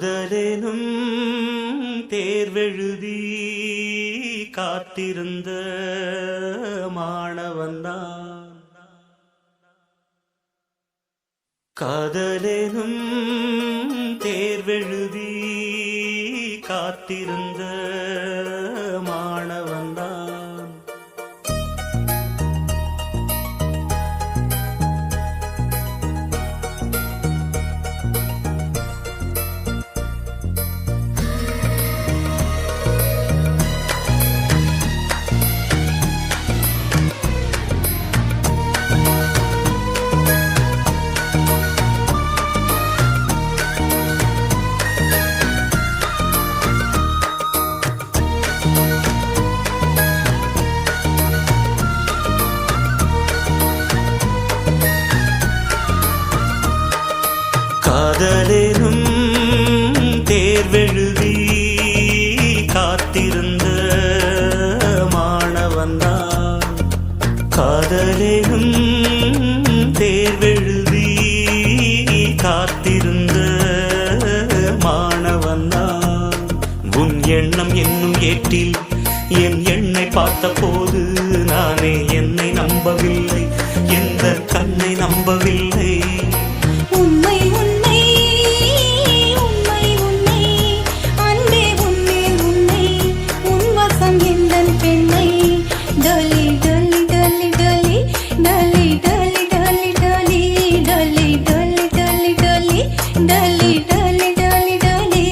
காதலெனும் தேர்வெழுதி காத்திருந்த மாணவன்தான். காதலெனும் தேர்வெழுதி காத்திருந்த மாணவன்தான். காதலெனும் தேர்வெழுதி காத்திருந்த மாணவன்தான். காதலெனும் தேர்வெழுதி காத்திருந்த மாணவன்தான். உன் எண்ணம் என்னும் ஏட்டில் என் எண்ணை பார்த்த போது நானே என்னை நம்பவில்லை, எந்த கண்ணை நம்பவில்லை. உண்மை உண்மை உண்மை உண்மை அன்பே உண்மை உண்மை உன் வசம் எந்தன் பெண்ணை. டலி டலி டலி டலி டலி டலி டலி டலி டலி டலி டலி டலி டலி டலி டலி டலி.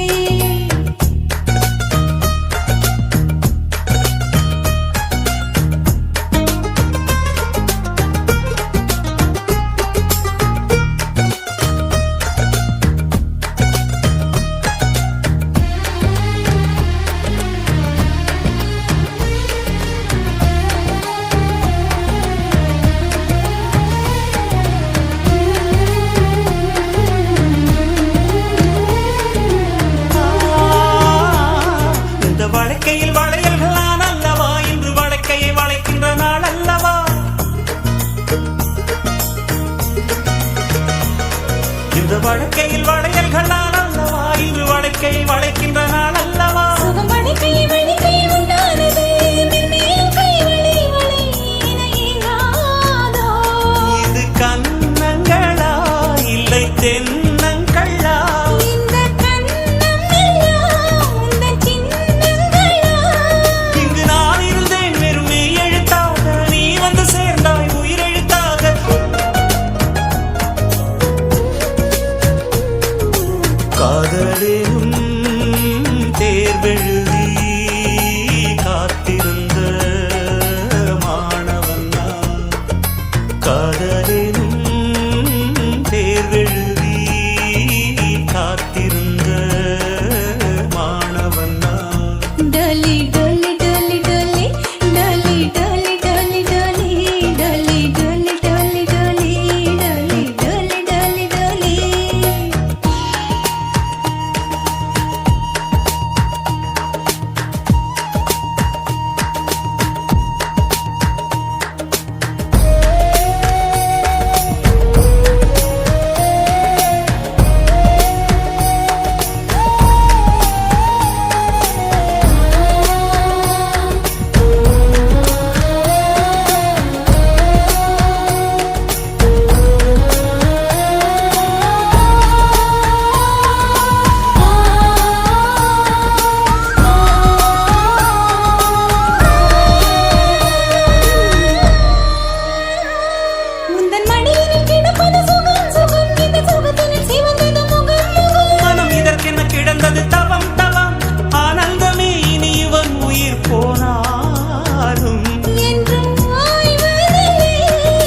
வழக்கையில் வளையல்களான் அல்லவா இன்று வழக்கையை வளைக்கின்ற நாள் அல்லவா. இந்த வழக்கையில் வளையல்களான் அல்லவா இன்று வழக்கையை வளைக்கின்ற நாள் அல்லவா. வழக்கை வழக்கை உண்டானது மென்மேலும் கை வளை வளை இணையாதோ. இது கண்ணங்களா இல்லை தென்னங்களா. இந்த கண்ணம் எல்லாம் உந்தன் சின்னங்களா. இங்கு நான் இருந்தேன் வெறுமே எழுத்தாக, நீ வந்து சேர்ந்தாய் உயிரெழுத்தாக. காதலெனும் தேர்வெழுதி காத்திருந்த மாணவன்தான். காதலெனும் தேர்வெழுதி காத்திருந்த மாணவன்தான். டலி டலி டலி டலி டலி டலி டலி டலி டலி டலி டலி டலி டலி டலி டலி டலி. உந்தன் மடியில் கிடப்பது சுகம் சுகம் இந்த சுகத்தினில் சிவந்தது முகம் முகம். மனம் இதற்கென கிடந்தது தவம் தவம், ஆனந்தமே இனி இவன் உயிர் போனாலும் என்றும் ஓய்வதில்லை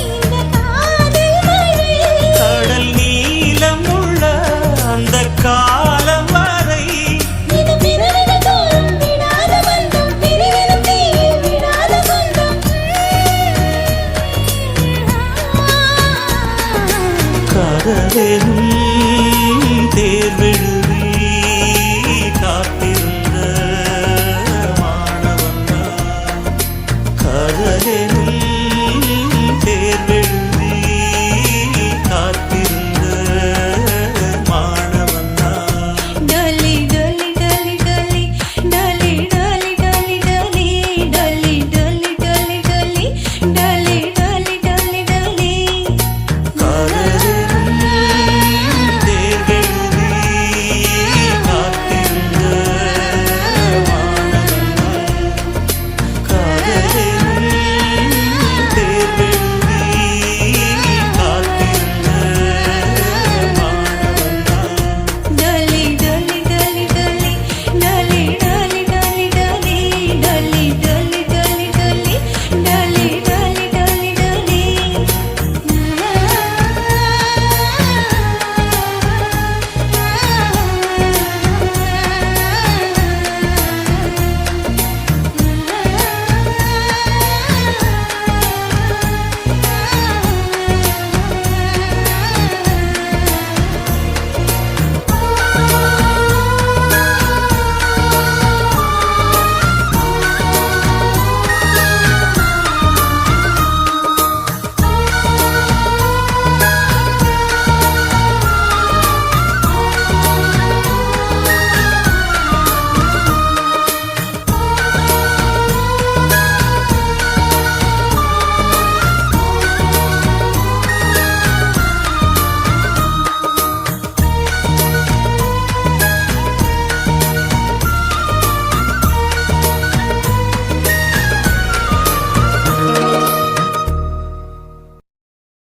இந்த காதல் மழை. கடல் நீளம் உள்ள அந்த காலம் வரை இது பிறவிகள் தோறும் விடாத பந்தம், பிரிவினும் தீயில் விடாத சொந்தம். காதலெனும் தேர்வெழுதி காத்திருந்த மாணவன்தான். காதலெனும்